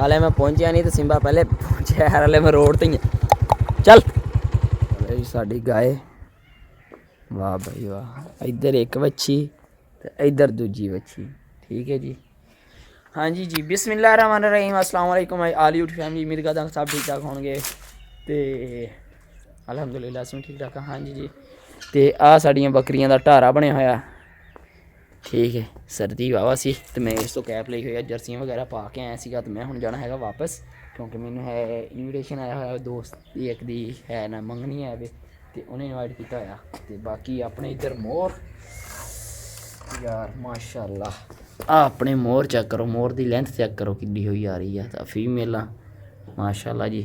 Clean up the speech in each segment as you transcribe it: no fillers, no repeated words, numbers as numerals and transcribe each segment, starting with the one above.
हाले मैं पहुंचा नहीं तो सिंबा पहले पहुंचा। हाले मैं रोड ते ही चल साड़ी गाय। वाह भाई वाह, इधर एक बच्ची तो इधर दूजी बच्ची। ठीक है जी। हाँ जी जी बिस्मिल्लाहिर्रहमानिर्रहीम अस्सलाम वालेकुम आल यूट्यूब फैमिली। उम्मीद करदा सब ठीक ठाक होणगे ते अलहमदुलिल्लाह असीं ठीक ठाक। हाँ जी जी। तो आ साड़ियाँ बकरियां दा ढारा बनया होया। ठीक है, सर्दी वाहवा सी तो मैं इस तो कैप ली हुई है, जर्सियाँ वगैरह पा के आया सीगा। तो मैं हुण जाना हैगा वापस, क्योंकि मैनू है इनविटेशन आया होया दोस्त दी एक दी है ना मंगनी है वे, तो उन्हें इनवाइट किया होया। तो बाकी अपने इधर मोर यार माशाअल्लाह, अपने मोर चेक करो, मोर की लेंथ चेक करो कि हुई आ रही है। तो फीमेल माशाअल्लाह जी।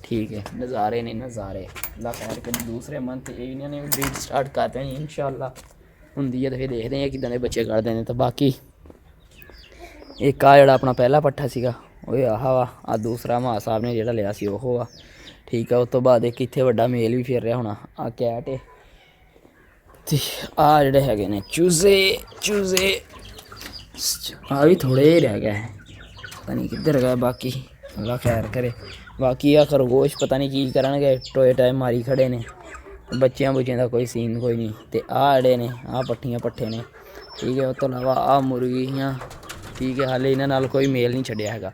ठीक है, नज़ारे ने नज़ारे। अल्लाह खैर करे दूसरे मंथ इन्होंने ब्रीड स्टार्ट कर देनी इंशाअल्लाह होंदी है। तो फिर देखते हैं किदां दे बच्चे कढ़दे हैं। तो बाकी एक आ जिहड़ा अपना पहला पट्ठा सीगा वो आह वा, आ दूसरा मां साहब ने जिहड़ा लिया सी ओह वा। ठीक है, उस तो बाद एक इत्थे वड्डा मेल भी फिर रहा होना। आ कैट है ते आ जिहड़े हैगे ने चूजे चूजे आ भी थोड़े ही रह गए, पता नहीं किधर गए बाकी। अल्लाह खैर करे। बाकी आ खरगोश पता नहीं की करनगे, टोए टाइम मारी खड़े ने। बच्चों बुच्चों का कोई सीन कोई नहीं। तो आ जड़े ने आ पट्ठियाँ पट्ठे ने। ठीक है, उस तो इलावा आ मुर्गियाँ। ठीक है, हाले इन्होंने नाल कोई मेल नहीं छड्डिया हैगा।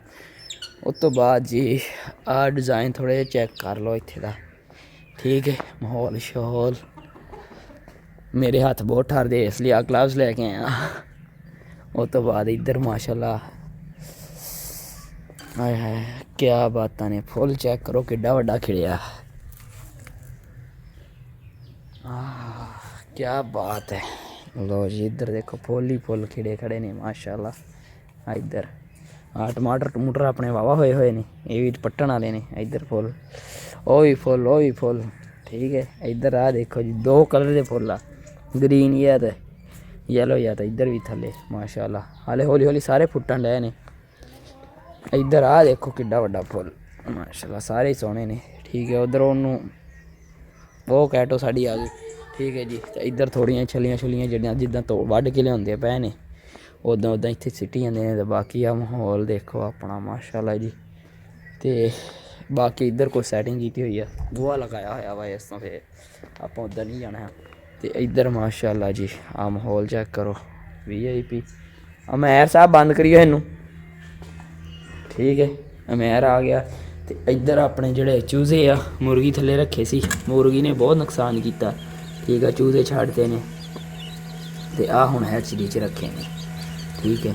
उस तो बाद जी आ डिज़ाइन थोड़े चेक कर लो इत्थे दा। ठीक है, माहौल शहौल मेरे हाथ बहुत ठरदे इसलिए आ ग्लव्स लैके आया। उस तो बाद इधर माशाल्लाह हाय हाय क्या बात ने, फुल चेक करो किड्डा वड्डा खिड़िया। क्या बात है। लो जी इधर देखो फुल ही फुल खिड़े खड़े ने माशाल्लाह। इधर टमाटर टमूटर अपने वावा होए हुए ने, ये भी पट्टन वाले ने। इधर फुल ओ भी फुल ओ भी फुल। ठीक है, इधर आ देखो जी दो कलर के फुल आ, ग्रीन या तो येलो या तो इधर भी थले माशाल्लाह। हाले हौली हौली सारे फुट्टन डे ने। इधर आ देखो किड्डा वड्डा फुल माशाल्लाह, सारे ही सोहने ने। ठीक है, उधर ओनू वो कैटो साड़ी आ गई। ठीक है जी। तो इधर थोड़ियां छलियां छुलियां जड़ियां जिद्दां तो वड्ढ के लियाते पे ने उदां उदां इत्थे सिटी जांदे ने। ते बाकी आ माहौल देखो अपना माशाल्लाह जी। तो बाकी इधर कोई सैटिंग की हुई है, गोहा लगाया होया वा इस तो फिर आप उधर नहीं जाना है। तो इधर माशाल्लाह जी आ माहौल चेक करो VIP। अमैर साहब बंद करियो इनू। ठीक है, अमैर आ गया। तो इधर अपने जोड़े चूजे आ मुर्गी थले रखे सी, मुर्गी ने बहुत नुकसान किया। ठीक है, चूजे छाड़ते ने तो आ हुण हैचरी च रखे ने। ठीक है,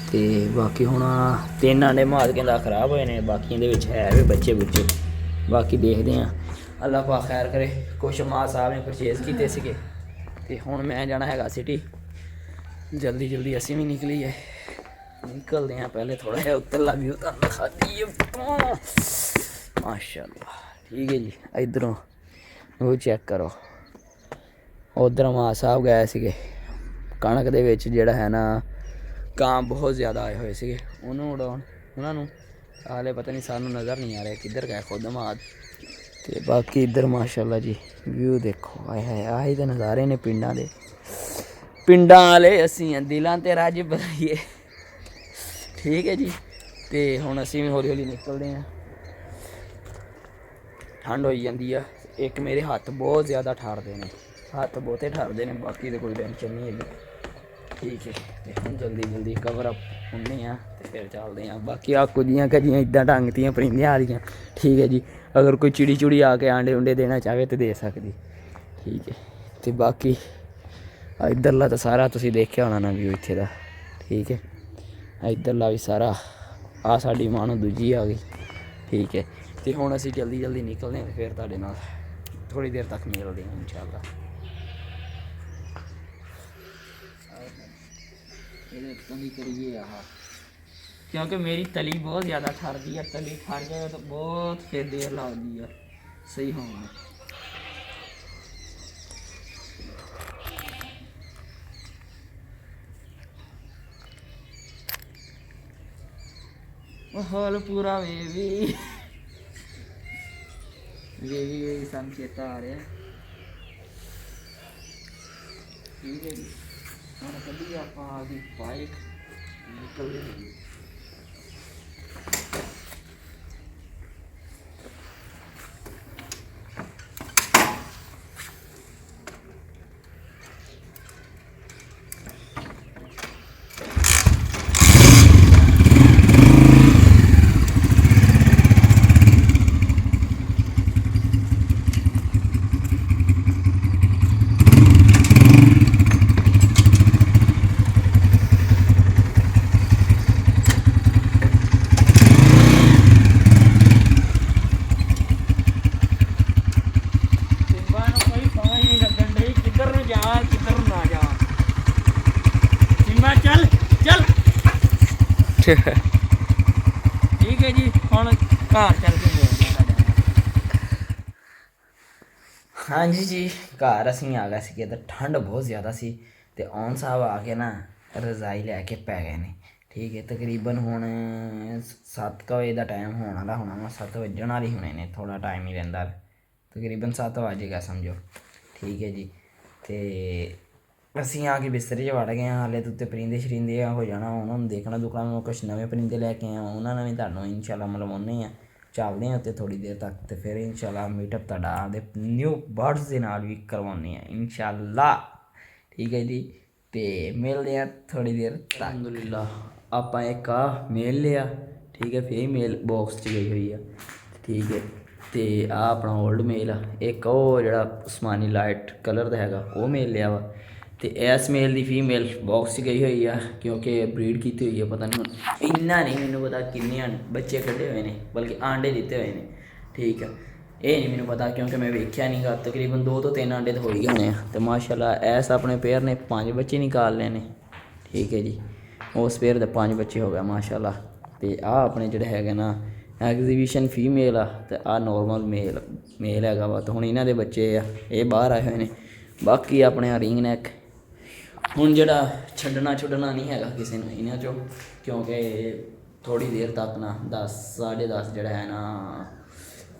तो बाकी हुण तीन आंडे मालकें दा खराब होए ने, बाकी दे विच है भी बच्चे बुच्चे। बाकी देखते हैं अल्लाह पा खैर करे। कुछ मां साहब ने परचेज़ किए थे। तो हुण मैं जाना हैगा सिटी, जल्दी जल्दी असीं भी निकलीए निकलते हैं। पहले थोड़ा जिहा उत्तरला व्यू तुहानूं दिखा दईए माशाल्लाह। ठीक है जी, इधरों वो चेक करो। उधर मां साहब गए थे कणक दे विच जिहड़ा है ना कां बहुत ज़्यादा आए हुए थे उन्होंने उड़ाउण, उन्होंने हाले पता नहीं सानू नज़र नहीं आ रहा किधर गए खुद माद। तो बाकी इधर माशाल्लाह जी व्यू देखो आए हाय आए तो नज़ारे ने पिंडां दे। पिंडां वाले असीं दिलां ते रज बनाइए। ठीक है जी। तो हुण असीं भी हौली हौली निकलते हैं, ठंड हो जाती है। एक मेरे हत्थ बहुत ज़्यादा ठरदे ने, हत्थ बहुते ठरदे ने, बाकी तो कोई टेंशन नहीं है। ठीक है, तो हम जल्दी जल्दी कवर अप होने तो फिर चलते हैं। बाकी आ कुजियाँ कजियाँ इदा टंगतियाँ परिंदियां आदियाँ। ठीक है जी, अगर कोई चिड़ी चुड़ी आके आंडे उंडे देना चाहे तो दे सकती। ठीक है, तो बाकी इधरला तो सारा तुसीं देखिया होना ना व्यू इत्थे दा। ठीक है, इधरला भी सारा आ साडी मानो दूजी आ गई। ठीक है, तो हुण असीं जल्दी जल्दी निकलते हैं, फिर तुहाडे नाल थोड़ी देर तक मिलते हैं इंशाअल्लाह। करिए आह, क्योंकि मेरी तली बहुत ज़्यादा ठरदी है, तली ठर जाए तो बहुत फिर देर लगती है सही होने में। माहौल पूरा वेवी वेवी सन चेता आ रहा। ठीक है जी, हम कभी आप आ गई बाइक निकल रही। ठीक है जी, हुण घर चल के मिलते हैं तुहाडे नाल। हाँ जी जी, घर असीं आ गए सीगे ते ठंड बहुत ज़्यादा सी ते औन साहब आके ना रज़ाई लैके पै गए ने। ठीक है, तकरीबन हुण 7 बजे का टाइम होने वाला होना वा, 7 वजन वाले होने ने, थोड़ा टाइम ही रहिंदा, तकरीबन 7 वज गए समझो। ठीक है जी, ते ਅਸੀਂ ਆ ਕੇ ਬਿਸਤਰੇ 'ਚ ਵੜ ਗਏ ਹਾਂ। ਹਾਲੇ ਤਾਂ ਉੱਤੇ ਪਰਿੰਦੇ ਸ਼ਰਿੰਦੇ ਹੋ ਜਾਣਾ, ਉਹਨਾਂ ਨੂੰ ਦੇਖਣਾ ਦੁਖਣਾ। ਮੈਂ ਕੁਛ ਨਵੇਂ ਪਰਿੰਦੇ ਲੈ ਕੇ ਆਇਆ, ਉਹਨਾਂ ਨਾਲ ਵੀ ਤੁਹਾਨੂੰ ਇਨਸ਼ਾਅੱਲਾ ਮਿਲਵਾਉਂਦੇ ਹਾਂ। ਚੱਲਦੇ ਹਾਂ ਉੱਤੇ ਥੋੜ੍ਹੀ ਦੇਰ ਤੱਕ ਅਤੇ ਫਿਰ ਇਨਸ਼ਾਅੱਲਾ ਮੀਟਅਪ ਤੁਹਾਡਾ ਆਪਦੇ ਨਿਊ ਬਰਡਸ ਦੇ ਨਾਲ ਵੀ ਕਰਵਾਉਂਦੇ ਹਾਂ ਇਨਸ਼ਾਅੱਲਾ। ਠੀਕ ਹੈ ਜੀ, ਅਤੇ ਮਿਲਦੇ ਹਾਂ ਥੋੜ੍ਹੀ ਦੇਰ ਤੱਕ। ਅਲਹਮਦੁਲਿਲਾ ਆਪਾਂ ਇੱਕ ਆ ਮੇਲ ਲਿਆ। ਠੀਕ ਹੈ, ਫੀਮੇਲ ਬਾਕਸ 'ਚ ਗਈ ਹੋਈ ਆ। ਠੀਕ ਹੈ, ਅਤੇ ਆਹ ਆਪਣਾ ਓਲਡ ਮੇਲ ਆ। ਇੱਕ ਉਹ ਜਿਹੜਾ ਅਸਮਾਨੀ ਲਾਈਟ ਕਲਰ ਦਾ ਹੈਗਾ ਉਹ ਮੇਲ ਲਿਆ ਵਾ। ਅਤੇ ਇਸ ਮੇਲ ਦੀ ਫੀਮੇਲ ਬਾਕਸ 'ਚ ਗਈ ਹੋਈ ਆ, ਕਿਉਂਕਿ ਬਰੀਡ ਕੀਤੀ ਹੋਈ ਆ। ਪਤਾ ਨਹੀਂ ਹੁਣ ਇੰਨਾ ਨਹੀਂ ਮੈਨੂੰ ਪਤਾ ਕਿੰਨੇ ਬੱਚੇ ਕੱਢੇ ਹੋਏ ਨੇ, ਬਲਕਿ ਆਂਡੇ ਦਿੱਤੇ ਹੋਏ ਨੇ। ਠੀਕ ਆ, ਇਹ ਨਹੀਂ ਮੈਨੂੰ ਪਤਾ ਕਿਉਂਕਿ ਮੈਂ ਵੇਖਿਆ ਨਹੀਂ ਗਾ। ਤਕਰੀਬਨ 2 ਤੋਂ 3 ਆਂਡੇ ਤਾਂ ਹੋ ਹੀ ਗਏ ਆ। ਅਤੇ ਮਾਸ਼ਾਅੱਲਾ ਇਸ ਆਪਣੇ ਪੇਅਰ ਨੇ 5 ਬੱਚੇ ਨਿਕਾਲ ਲਏ ਨੇ। ਠੀਕ ਹੈ ਜੀ, ਉਸ ਪੇਅਰ ਦੇ 5 ਬੱਚੇ ਹੋ ਗਏ ਮਾਸ਼ਾਅੱਲਾ। ਅਤੇ ਆਹ ਆਪਣੇ ਜਿਹੜੇ ਹੈਗੇ ਨਾ ਐਗਜ਼ੀਬਿਸ਼ਨ ਫੀਮੇਲ ਆ, ਅਤੇ ਆਹ ਨੋਰਮਲ ਮੇਲ ਹੈਗਾ ਵਾ। ਅਤੇ ਹੁਣ ਇਹਨਾਂ ਦੇ ਬੱਚੇ ਆ, ਇਹ ਬਾਹਰ ਆਏ ਹੋਏ ਨੇ। ਬਾਕੀ ਆਪਣੇ ਆ ਰਿੰਗ ਨੈਕ ਹੁਣ ਜਿਹੜਾ ਛੱਡਣਾ ਛੁੱਡਣਾ ਨਹੀਂ ਹੈਗਾ ਕਿਸੇ ਨੂੰ ਇਹਨਾਂ 'ਚੋਂ, ਕਿਉਂਕਿ ਥੋੜ੍ਹੀ ਦੇਰ ਤੱਕ ਨਾ 10 10:30 ਜਿਹੜਾ ਹੈ ਨਾ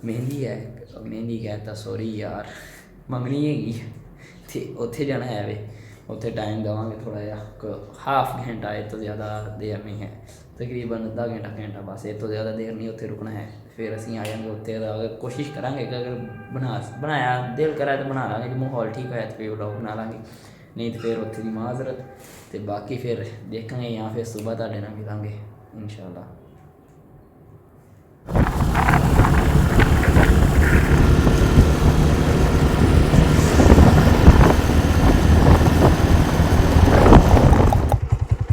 ਮਹਿੰਦੀ ਹੈ, ਮਹਿੰਦੀ ਕਹਿਤਾ ਸੋਰੀ ਯਾਰ, ਮੰਗਣੀ ਹੈਗੀ ਅਤੇ ਉੱਥੇ ਜਾਣਾ ਹੈ ਵੇ। ਉੱਥੇ ਟਾਈਮ ਦੇਵਾਂਗੇ ਥੋੜ੍ਹਾ ਜਿਹਾ, ਹਾਫ ਘੰਟਾ, ਇਹ ਤੋਂ ਜ਼ਿਆਦਾ ਦੇਰ ਨਹੀਂ ਹੈ। ਤਕਰੀਬਨ ਅੱਧਾ ਘੰਟਾ ਬਸ, ਇਹ ਤੋਂ ਜ਼ਿਆਦਾ ਦੇਰ ਨਹੀਂ ਉੱਥੇ ਰੁਕਣਾ ਹੈ। ਫਿਰ ਅਸੀਂ ਆ ਜਾਂਗੇ ਉੱਥੇ ਦਾ। ਅਗਰ ਕੋਸ਼ਿਸ਼ ਕਰਾਂਗੇ ਕਿ ਅਗਰ ਬਣਾਇਆ ਦਿਲ ਕਰਾ ਤਾਂ ਬਣਾ ਲਾਂਗੇ, ਜੇ ਮਾਹੌਲ ਠੀਕ ਹੋਇਆ ਤਾਂ ਫਿਰ ਵਲੋਗ ਬਣਾ ਲਾਂਗੇ, ਨਹੀਂ ਤਾਂ ਫਿਰ ਉੱਥੇ ਦੀ ਮਾਜ਼ਰਤ। ਅਤੇ ਬਾਕੀ ਫਿਰ ਦੇਖਾਂਗੇ ਜਾਂ ਫਿਰ ਸੁਬਾਹ ਤੁਹਾਡੇ ਨਾਲ ਮਿਲਾਂਗੇ ਇਨਸ਼ਾਅੱਲਾ।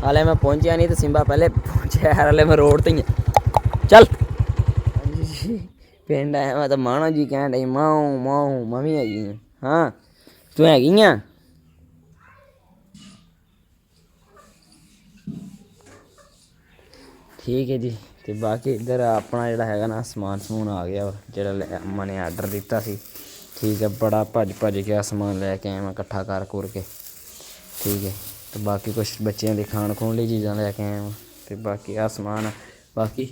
ਹਾਲੇ ਮੈਂ ਪਹੁੰਚਿਆ ਨਹੀਂ, ਤਾਂ ਸਿੰਬਾ ਪਹਿਲੇ ਪਹੁੰਚਿਆ। ਹਾਲੇ ਮੈਂ ਰੋਡ 'ਤੇ ਹੀ ਹਾਂ। ਚੱਲ ਹਾਂਜੀ, ਪਿੰਡ ਆਇਆ ਮੈਂ ਤਾਂ ਮਾਣੋ ਜੀ ਕਹਿਣ ਡਈ ਮਾਊ ਮੈਂ ਵੀ ਹੈਗੀ ਹਾਂ। ਹਾਂ ਤੂੰ ਹੈਗੀ ਆ? ਠੀਕ ਹੈ ਜੀ, ਅਤੇ ਬਾਕੀ ਇੱਧਰ ਆਪਣਾ ਜਿਹੜਾ ਹੈਗਾ ਨਾ ਸਮਾਨ ਸਮੂਨ ਆ ਗਿਆ ਵਾ, ਜਿਹੜਾ ਅੰਮਾ ਨੇ ਆਰਡਰ ਦਿੱਤਾ ਸੀ। ਠੀਕ ਹੈ, ਬੜਾ ਭੱਜ ਕੇ ਸਮਾਨ ਲੈ ਕੇ ਆਇਆ ਮੈਂ ਇਕੱਠਾ ਕਰ ਕੁਰ ਕੇ। ਠੀਕ ਹੈ, ਅਤੇ ਬਾਕੀ ਕੁਛ ਬੱਚਿਆਂ ਦੇ ਖਾਣ ਖੂਣ ਲਈ ਚੀਜ਼ਾਂ ਲੈ ਕੇ ਆਇਆ ਵਾਂ। ਅਤੇ ਬਾਕੀ ਆਹ ਸਮਾਨ, ਬਾਕੀ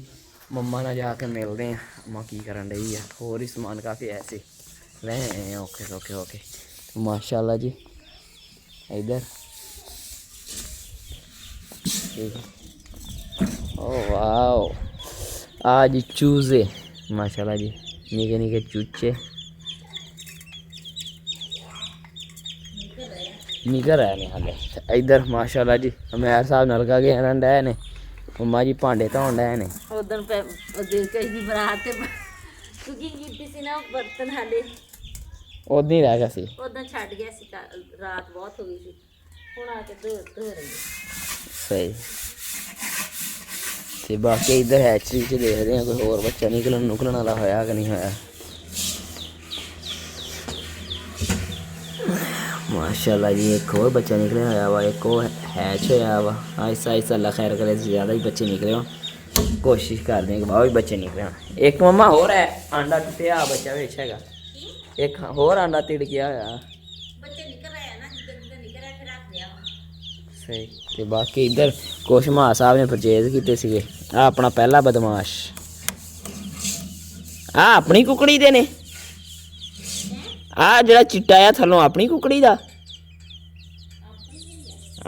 ਮੰਮਾ ਨਾਲ ਜਾ ਕੇ ਮਿਲਦੇ ਹਾਂ ਅੰਮਾ ਕੀ ਕਰਨ ਡਈ ਆ। ਹੋਰ ਹੀ ਸਮਾਨ ਕਾਫੀ ਐਸੇ ਲੈ ਆਏ ਆ ਔਖੇ ਸੌਖੇ ਹੋ ਕੇ ਮਾਸ਼ਾਅੱਲਾ ਜੀ। ਇੱਧਰ ਠੀਕ ਹੈ, ਓ ਵਾਓ, ਆ ਜੀ ਚੂਜ਼ੇ ਮਾਸ਼ਾਅੱਲਾ ਜੀ, ਨਿੱਕੇ ਨਿੱਕੇ ਚੂਚੇ ਨਿਕਲ ਰਹੇ ਨੇ ਹਾਲੇ। ਇੱਧਰ ਮਾਸ਼ਾਅੱਲਾ ਜੀ ਅਮੈਰ ਸਾਹਿਬ ਨਲਕਾ ਕੇ ਇਹਨਾਂ ਡਏ ਨੇ, ਮੰਮਾ ਜੀ ਭਾਂਡੇ ਧੋਣ ਡਏ ਨੇ। ਉਦੋਂ ਕਿਸੇ ਦੀ ਬਰਾਤ ਤੇ ਕੁਕਿੰਗ ਕੀਤੀ ਸੀ ਨਾ, ਬਰਤਨ ਹਾਲੇ ਉਦੋਂ ਹੀ ਰਹਿ ਗਿਆ ਸੀ, ਉਦੋਂ ਛੱਡ ਗਿਆ ਸੀ। ਰਾਤ ਬਹੁਤ ਹੋ ਗਈ ਸੀ, ਹੁਣ ਆ ਕੇ ਧੋ ਰਹੀ। ਸਹੀ। ਅਤੇ ਬਾਕੀ ਇੱਧਰ ਹੈਚਰੀ 'ਚ ਦੇਖਦੇ ਹਾਂ ਕੋਈ ਹੋਰ ਬੱਚਾ ਨਿਕਲਣ ਵਾਲਾ ਹੋਇਆ ਕਿ ਨਹੀਂ ਹੋਇਆ। ਮਾਸ਼ਾਅੱਲਾ ਜੀ, ਇੱਕ ਹੋਰ ਬੱਚਾ ਨਿਕਲਿਆ ਹੋਇਆ ਵਾ, ਇੱਕ ਉਹ ਹੈਚ ਹੋਇਆ ਵਾ। ਆਹਿਸਤਾ ਅੱਲਾ ਖੈਰ ਕਰੇ, ਜ਼ਿਆਦਾ ਹੀ ਬੱਚੇ ਨਿਕਲੇ ਹੋਣ, ਕੋਸ਼ਿਸ਼ ਕਰਦੇ ਹਾਂ ਕਿ ਬਹੁਤ ਵੀ ਬੱਚੇ ਨਿਕਲੇ ਹੋਣ। ਇੱਕ ਮੰਮਾ ਹੋਰ ਹੈ, ਆਂਡਾ ਟੁੱਟਿਆ ਬੱਚਾ ਵਿੱਚ ਹੈਗਾ, ਇੱਕ ਹੋਰ ਆਂਡਾ ਤਿੜਕਿਆ ਹੋਇਆ। ਸਹੀ। ਅਤੇ ਬਾਕੀ ਇੱਧਰ ਕੁਛ ਮਾ ਸਾਹਿਬ ਨੇ ਪਰਚੇਜ਼ ਕੀਤੇ ਸੀਗੇ। ਆਹ ਆਪਣਾ ਪਹਿਲਾ ਬਦਮਾਸ਼, ਆਹ ਆਪਣੀ ਕੁਕੜੀ ਦੇ ਨੇ। ਆਹ ਜਿਹੜਾ ਚਿੱਟਾ ਆ ਥੱਲੋਂ ਆਪਣੀ ਕੁਕੜੀ ਦਾ,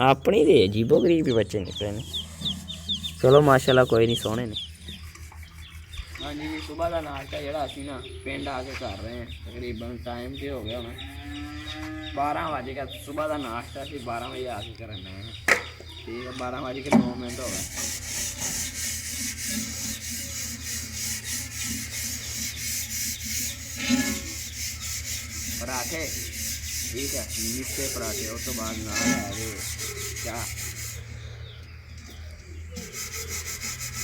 ਆਪਣੀ ਦੇ ਅਜੀਬੋ ਗਰੀਬ ਵੀ ਬੱਚੇ ਨਿਕਲੇ ਨੇ। ਚਲੋ ਮਾਸ਼ਾਅੱਲਾ ਕੋਈ ਨਹੀਂ, ਸੋਹਣੇ ਨੇ। ਹਾਂਜੀ ਜੀ, ਸੁਬਾਹ ਦਾ ਨਾਸ਼ਤਾ ਜਿਹੜਾ ਅਸੀਂ ਨਾ ਪਿੰਡ ਆ ਕੇ ਕਰ ਰਹੇ ਹਾਂ। ਤਕਰੀਬਨ ਟਾਈਮ 'ਤੇ ਹੋ ਗਿਆ ਹੁਣ 12 ਵਜੇ ਗਿਆ। ਸੁਬਾਹ ਦਾ ਨਾਸ਼ਤਾ ਅਸੀਂ 12 ਵਜੇ ਆ ਕੇ ਕਰਨ ਡਏ ਹਾਂ। ਠੀਕ ਹੈ, 12:09 ਹੋ ਗਏ। ਪਰਾਠੇ, ਠੀਕ ਹੈ, ਮਿੱਠੇ ਪਰਾਠੇ। ਉਸ ਤੋਂ ਬਾਅਦ ਨਾਲ ਹੈ ਗਏ ਚਾਹ,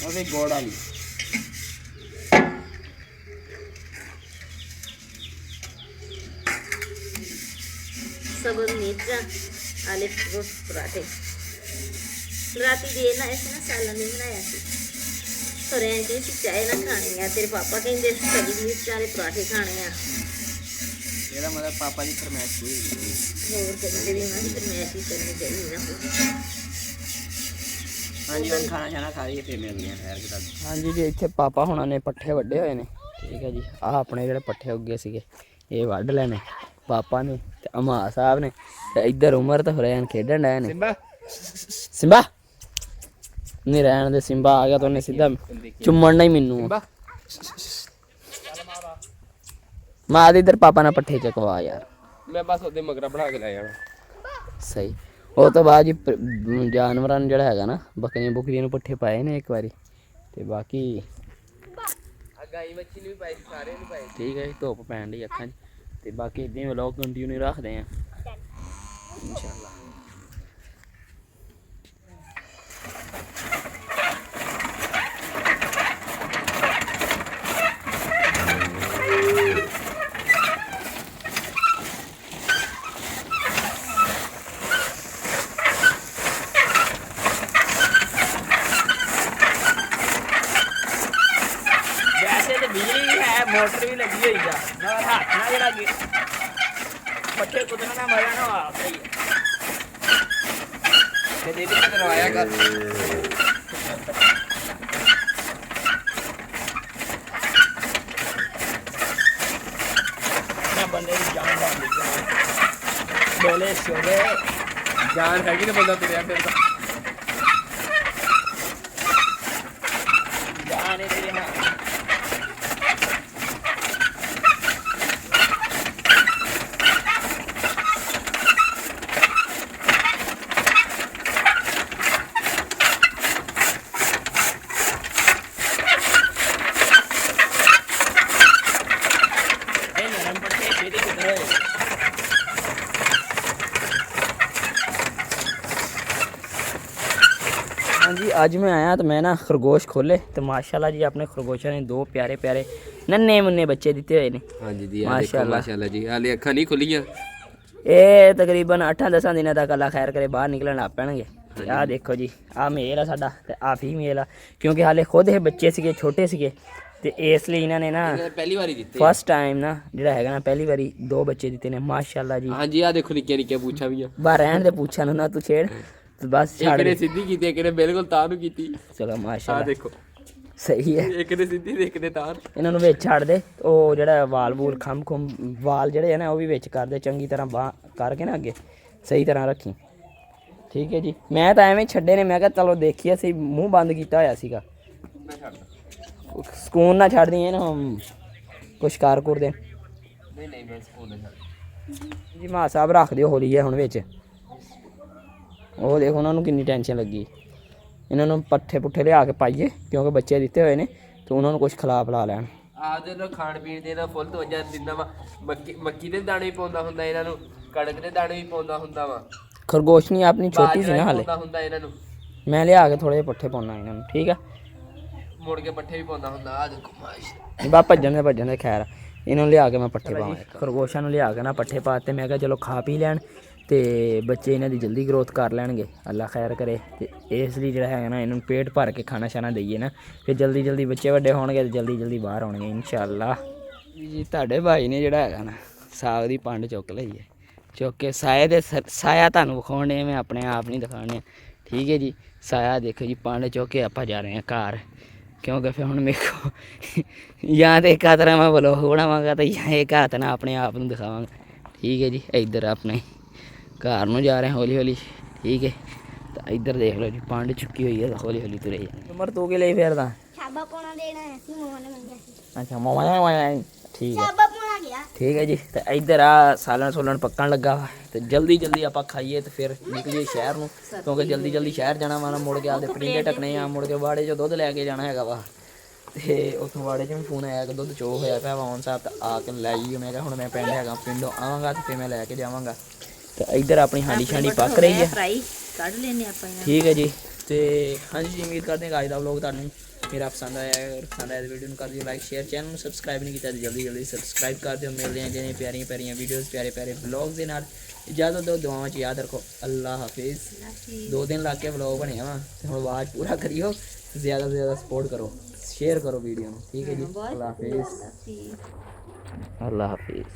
ਉਹਦੇ ਗੁੜ ਵਾਲੀ। सब मिर्चा आले रोज पराठे। ਰਾਤੀ ਦੇ ਨਾ ਇਸ ਨਾ ਸਾਲਨ ਨਹੀਂ ਬਣਾਇਆ ਸੀ ਸੋਰਿਆਂ ਦੀ ਚਾਹ ਨਾ ਖਾਣੀ ਆ ਤੇਰੇ ਪਾਪਾ ਕਹਿੰਦੇ ਸਬਜ਼ੀ ਦੀ ਚਾਰੇ ਪਰਾਠੇ ਖਾਣੇ ਆ ਇਹਦਾ ਮਤਲਬ ਪਾਪਾ ਦੀ ਫਰਮਾਇਸ਼ ਪੂਰੀ ਕੀਤੀ। ਹੋਰ ਕਦੇ ਵੀ ਨਾ ਫਰਮਾਇਸ਼ ਹੀ ਕਰਨੀ ਚਾਹੀਦੀ ਨਾ ਹਾਂਜੀ ਹੁਣ ਖਾਣਾ ਛਾਣਾ ਖਾ ਲਈਏ ਫਿਰ ਮਿਲਦੇ ਆ ਠਹਿਰ ਕੇ ਤੁਹਾਨੂੰ। ਹਾਂਜੀ ਜੀ ਇੱਥੇ ਪਾਪਾ ਹੁਣਾਂ ਨੇ ਪੱਠੇ ਵੱਡੇ ਹੋਏ ਨੇ ਠੀਕ ਹੈ ਜੀ। ਆਹ ਆਪਣੇ ਜਿਹੜੇ ਪੱਠੇ ਉੱਗੇ ਸੀਗੇ ਇਹ ਵੱਢ ਲੈਣੇ ਪਾਪਾ ਨੇ ਤੇ ਅਮਾ ਸਾਹਿਬ ਨੇ ਤੇ ਇੱਧਰ ਉਮਰ ਤੇ ਹੁਰੈਨ ਖੇਡਣ ਡਏ ਨੇ। ਸਿੰਬਾ ਨਹੀਂ ਰਹਿਣ ਦੇ, ਸਿੰਬਾ ਆ ਗਿਆ ਤਾਂ ਉਹਨੇ ਸਿੱਧਾ ਚੁੰਮਣ ਨਹੀਂ ਮੈਨੂੰ। ਮਾਂ ਦੇ ਇੱਧਰ ਪਾਪਾ ਨਾਲ ਪੱਠੇ ਚਕਵਾ ਯਾਰ, ਮੈਂ ਬਸ ਉਹਦੇ ਮਗਰਾ ਬਣਾ ਕੇ ਲੈ ਜਾਣਾ। ਸਹੀ। ਉਹ ਤੋਂ ਬਾਅਦ ਜੀ ਜਾਨਵਰਾਂ ਨੂੰ ਜਿਹੜਾ ਹੈਗਾ ਨਾ ਬੱਕਰੀਆਂ ਬੁਕਰੀਆਂ ਨੂੰ ਪੱਠੇ ਪਾਏ ਨੇ ਇੱਕ ਵਾਰੀ ਤੇ ਬਾਕੀ ਗਾਈ ਮੱਛੀ ਨੂੰ ਵੀ ਪਾਈ ਸਾਰੇ ਨੂੰ ਪਾਈ। ਠੀਕ ਹੈ ਜੀ, ਧੁੱਪ ਪੈਣ ਦੀ ਅੱਖਾਂ 'ਚ ਤੇ ਬਾਕੀ ਇੱਦਾਂ ਹੀ ਵਲੌਗ ਕੰਟੀਨਿਊ ਰੱਖਦੇ ਆ ਇਨਸ਼ਾਅੱਲਾ। ਵੈਸੇ ਤੇ ਬਿਜਲੀ ਵੀ ਹੈ, ਮੋਟਰ ਵੀ ਲੱਗੀ ਹੋਈ ਆ, ਨਾਲ ਹੱਥ ਨਾਲ ਜਿਹੜਾ ਪੱਠੇ ਕੁੱਟਣ ਦਾ ਮਜ਼ਾ ਨਾ ਆ ਸਹੀ ਤੇ ਦੀਦੀ ਨੇ ਕਰਵਾਇਆ ਕਰ। ਨਾ ਬੰਦੇ ਦੀ ਜਾਨ ਦਾ ਬੋਲੇ ਸੋਲੇ ਜਾਨ ਹੈਗੀ ਤੇ ਬੰਦਾ ਤੁਰਿਆ ਫਿਰਦਾ। ਜਾਨ ਹੈ ਤੇਰੇ ਨਾਲ। हाँ जी आज मैं आया तो मैं ना खरगोश खोले तो माशाल्लाह जी अपने खरगोशों ने दो प्यारे प्यारे नन्हे मुन्ने बच्चे दिते हुए ने। ਹਾਂਜੀ ਦੀ माशाल्लाह ਮਾਸ਼ਾਅੱਲਾ ਜੀ ਹਾਲੇ ਅੱਖਾਂ ਨਹੀਂ ਖੁੱਲੀਆਂ। ਇਹ ਤਕਰੀਬਨ 8-10 ਦਿਨਾਂ ਤੱਕ ਅੱਲਾ ਖੈਰ ਕਰੇ ਬਾਹਰ ਨਿਕਲਣ ਲੱਗ ਪੈਣਗੇ। ਆਹ ਦੇਖੋ ਜੀ ਆਹ ਮੇਲ ਆ ਸਾਡਾ ਤੇ ਆਹ ਫੀਮੇਲ ਆ ਕਿਉਂਕਿ ਹਾਲੇ ਖੁਦ ਇਹ ਬੱਚੇ ਸੀਗੇ ਛੋਟੇ ਸੀਗੇ ਤੇ ਇਸ ਲਈ ਇਹਨਾਂ ਨੇ ਨਾ ਪਹਿਲੀ ਵਾਰੀ ਦਿੱਤੇ। ਫਸਟ ਟਾਈਮ ਨਾ ਜਿਹੜਾ ਹੈਗਾ ਨਾ ਪਹਿਲੀ ਵਾਰੀ ਦੋ ਬੱਚੇ ਦਿੱਤੇ ਨੇ ਮਾਸ਼ਾਅੱਲਾ ਜੀ। ਹਾਂਜੀ ਆ ਦੇਖੋ ਨਿੱਕੀਆਂ ਨਿੱਕੀਆਂ ਪੂਛਾਂ ਵੀ ਆ। ਬਾਹਰ ਰਹਿਣ ਦੇ ਪੁੱਛਾਂ ਨੂੰ ਨਾ ਤੂੰ ਛੇੜ ਤੇ ਬਸ ਛੱਡ ਇੱਕ ਨੇ ਦੇ। ਸਿੱਧੀ ਕੀਤੀ ਇੱਕ ਨੇ ਬਿਲਕੁਲ ਤਾਂ ਨੂੰ ਕੀਤੀ। ਚਲੋ ਆ ਮਾਸ਼ਾਅੱਲਾ ਦੇਖੋ ਸਹੀ ਹੈ। ਇੱਕ ਨੇ ਸਿੱਧੀ ਤੇ ਇੱਕ ਨੇ ਤਾਂ। ਇਹਨਾਂ ਨੂੰ ਵਿੱਚ ਛੱਡ ਦੇ ਉਹ ਜਿਹੜਾ ਵਾਲ ਵੂਲ ਖੰਮ ਵਾਲ ਜਿਹੜੇ ਆ ਨਾ ਉਹ ਵੀ ਵਿੱਚ ਕਰ ਦੇ ਚੰਗੀ ਤਰ੍ਹਾਂ ਬਾਹ ਕਰਕੇ ਨਾ ਅੱਗੇ ਸਹੀ ਤਰ੍ਹਾਂ ਰੱਖੀ ਠੀਕ ਹੈ ਜੀ। ਮੈਂ ਤਾਂ ਐਵੇਂ ਛੱਡੇ ਨੇ ਮੈਂ ਕਿਹਾ ਚਲੋ ਦੇਖੀਏ ਅਸੀਂ ਮੂੰਹ ਬੰਦ ਕੀਤਾ ਹੋਇਆ ਸੀਗਾ ਸਕੂਨ ਨਾ ਛੱਡ ਦਈਏ ਨਾ ਕੁਛ ਕਾਰ ਕੁਰ ਦੇ ਨਹੀਂ ਨਹੀਂ ਮੈਂ ਸਕੂਲ ਦੇ ਛੱਡ। ਜੀ ਮਾਂ ਸਾਹਿਬ ਰੱਖ ਦਿਓ ਹੌਲੀ ਹੈ ਹੁਣ ਵਿੱਚ ਉਹ ਦੇਖੋ ਉਹਨਾਂ ਨੂੰ ਕਿੰਨੀ ਟੈਨਸ਼ਨ ਲੱਗੀ। ਇਹਨਾਂ ਨੂੰ ਪੱਠੇ ਪੁੱਠੇ ਲਿਆ ਕੇ ਪਾਈਏ ਕਿਉਂਕਿ ਬੱਚੇ ਦਿੱਤੇ ਹੋਏ ਨੇ ਤੇ ਉਹਨਾਂ ਨੂੰ ਕੁਝ ਖਿਲਾ ਪਿਲਾ ਲੈਣ। ਆਪਦੇ ਨਾਲ ਖਾਣ ਪੀਣ ਦੇ ਨਾਲ ਫੁੱਲ ਤਵੱਜਾ ਦਿੰਦਾ ਵਾ। ਮੱਕੀ ਦੇ ਦਾਣੇ ਵੀ ਪਾਉਂਦਾ ਹੁੰਦਾ ਇਹਨਾਂ ਨੂੰ, ਕਣਕ ਦੇ ਦਾਣੇ ਵੀ ਪਾਉਂਦਾ ਹੁੰਦਾ ਵਾ। ਖਰਗੋਸ਼ਨੀ ਆਪਣੀ ਛੋਟੀ ਸੀ ਨਾ ਹਾਲੇ ਪਾਉਂਦਾ ਹੁੰਦਾ ਇਹਨਾਂ ਨੂੰ। ਮੈਂ ਲਿਆ ਕੇ ਥੋੜੇ ਜਿਹੇ ਪੱਠੇ ਪਾਉਣਾ ਇਹਨਾਂ ਨੂੰ ਠੀਕ ਆ। ਮੁੜ ਕੇ ਪੱਠੇ ਵੀ ਪਾਉਂਦਾ ਹੁੰਦਾ। ਆ ਦੇਖੋ ਮਾਸ਼ ਬਾ ਭੱਜਣ ਦੇ ਖੈਰ ਇਹਨਾਂ ਨੂੰ ਲਿਆ ਕੇ ਮੈਂ ਪੱਠੇ ਪਾਵਾਂ। ਖਰਗੋਸ਼ਾਂ ਨੂੰ ਲਿਆ ਕੇ ਨਾ ਪੱਠੇ ਪਾਤੇ ਮੈਂ ਕਿਹਾ ਚਲੋ ਖਾ ਪੀ ਲੈਣ ਤੇ ਬੱਚੇ ਇਹਨਾਂ ਦੀ ਜਲਦੀ ਗਰੋਥ ਕਰ ਲੈਣਗੇ ਅੱਲਾ ਖੈਰ ਕਰੇ ਤੇ ਇਸ ਲਈ ਜਿਹੜਾ ਹੈਗਾ ਨਾ ਇਹਨਾਂ ਨੂੰ ਪੇਟ ਭਰ ਕੇ ਖਾਣਾ ਛਾਣਾ ਦਈਏ ਨਾ ਫਿਰ ਜਲਦੀ ਜਲਦੀ ਬੱਚੇ ਵੱਡੇ ਹੋਣਗੇ ਤੇ ਜਲਦੀ ਜਲਦੀ ਬਾਹਰ ਆਉਣਗੇ ਇਨਸ਼ਾਅੱਲਾ। ਜੀ ਤੁਹਾਡੇ ਭਾਈ ਨੇ ਜਿਹੜਾ ਹੈਗਾ ਨਾ ਸਾਗ ਦੀ ਪੰਡ ਚੁੱਕ ਲਈ ਹੈ ਚੁੱਕ ਕੇ ਸਾਇਆ ਦੇ ਸਾਇਆ ਤੁਹਾਨੂੰ ਵਿਖਾਉਣੇ ਮੈਂ ਆਪਣੇ ਆਪ ਨਹੀਂ ਦਿਖਾਉਣੇ ਠੀਕ ਹੈ ਜੀ। ਸਾਇਆ ਦੇਖੋ ਜੀ ਪੰਡ ਚੁੱਕ ਕੇ ਆਪਾਂ ਜਾ ਰਹੇ ਹਾਂ ਘਰ ਕਿਉਂਕਿ ਫਿਰ ਹੁਣ ਮੇਰੇ ਕੋ ਜਾਂ ਤਾਂ ਇੱਕ ਹੱਥ ਨਾਲ ਮੈਂ ਵਲੋਗ ਬਣਾਵਾਂਗਾ ਤੇ ਜਾਂ ਇੱਕ ਹੱਥ ਨਾਲ ਆਪਣੇ ਆਪ ਨੂੰ ਦਿਖਾਵਾਂਗਾ ਠੀਕ ਹੈ ਜੀ। ਇੱਧਰ ਆਪਣੇ ਘਰ ਨੂੰ ਜਾ ਰਹੇ ਹੌਲੀ ਹੌਲੀ ਠੀਕ ਹੈ ਤਾਂ ਇੱਧਰ ਦੇਖ ਲਓ ਜੀ ਪੰਡ ਚੁੱਕੀ ਹੋਈ ਹੈ ਤਾਂ ਹੌਲੀ ਹੌਲੀ ਤੁਰੇ ਜਾਂਦੇ। ਉਮਰ ਤੂੰ ਕੀ ਲਈ ਫਿਰਦਾ? ਛਾਬਾ ਪਾਉਣਾ ਦੇਣਾ ਹੈ ਸੀ ਮੋਹਨ ਨੇ ਮੰਗਿਆ ਸੀ। ਅੱਛਾ ਮਾਮਾ ਠੀਕ ਹੈ ਛਾਬਾ ਪਾਉਣਾ ਗਿਆ। ਠੀਕ ਹੈ ਜੀ। ਤੇ ਇੱਧਰ ਆ ਸਾਲਣ ਸੋਲਣ ਪੱਕਣ ਲੱਗਾ ਵਾ ਤੇ ਜਲਦੀ ਜਲਦੀ ਆਪਾਂ ਖਾਈਏ ਤੇ ਫਿਰ ਨਿਕਲੀਏ ਸ਼ਹਿਰ ਨੂੰ ਕਿਉਂਕਿ ਜਲਦੀ ਜਲਦੀ ਸ਼ਹਿਰ ਜਾਣਾ ਵਾ ਨਾ ਮੁੜ ਕੇ ਆਪਦੇ ਪਰਿੰਡੇ ਟੱਕਣੇ ਆ ਮੁੜ ਕੇ ਵਾੜੇ 'ਚੋਂ ਦੁੱਧ ਲੈ ਕੇ ਜਾਣਾ ਹੈਗਾ ਵਾ ਤੇ ਉੱਥੋਂ ਵਾੜੇ 'ਚ ਵੀ ਫੋਨ ਆਇਆ ਕਿ ਦੁੱਧ ਚੋ ਹੋਇਆ ਪਿਆ ਵਾ ਸਾਹਿਬ ਤਾਂ ਆ ਕੇ ਲੈ ਜੀ। ਮੈਂ ਕਿਹਾ ਹੁਣ ਮੈਂ ਪਿੰਡ ਹੈਗਾ ਪਿੰਡੋਂ ਆਵਾਂਗਾ ਤੇ ਫਿਰ ਮੈਂ ਲੈ ਕੇ ਜਾਵਾਂਗਾ। ਤੇ ਇੱਧਰ ਆਪਣੀ ਹਾਂਡੀ ਛਾਂਡੀ ਪੱਕ ਰਹੀ ਹੈ ਫਰਾਈ ਕੱਢ ਲੈਨੇ ਆਪਾਂ ਇਹਨਾਂ ਠੀਕ ਹੈ ਜੀ। ਤੇ ਹਾਂਜੀ ਜੀ ਉਮੀਦ ਕਰਦੇ ਹਾਂ ਕਿ ਅੱਜ ਦਾ ਵਲੋਗ ਤੁਹਾਨੂੰ मेरा पसंद आया है, अगर पसंद आया तो वीडियो कर दियो लाइक शेयर, चैनल में सबसक्राइब नहीं किया तो जल्दी जल्दी सबसक्राइब कर दियो। मिलते हैं जिन्हें प्यारियां प्यारियां वीडियोज़ प्यारे प्यारे ब्लॉग्स के नाल। इजाज़त दो, दुआवां च याद रखो। अल्लाह हाफिज़। 2 दिन ला के ब्लॉग बने वा ते हुण आवाज़ पूरा करियो, ज़्यादा से ज़्यादा सपोर्ट करो, शेयर करो वीडियो में, ठीक है जी। अल्लाह हाफिज़। अल्लाह हाफिज़।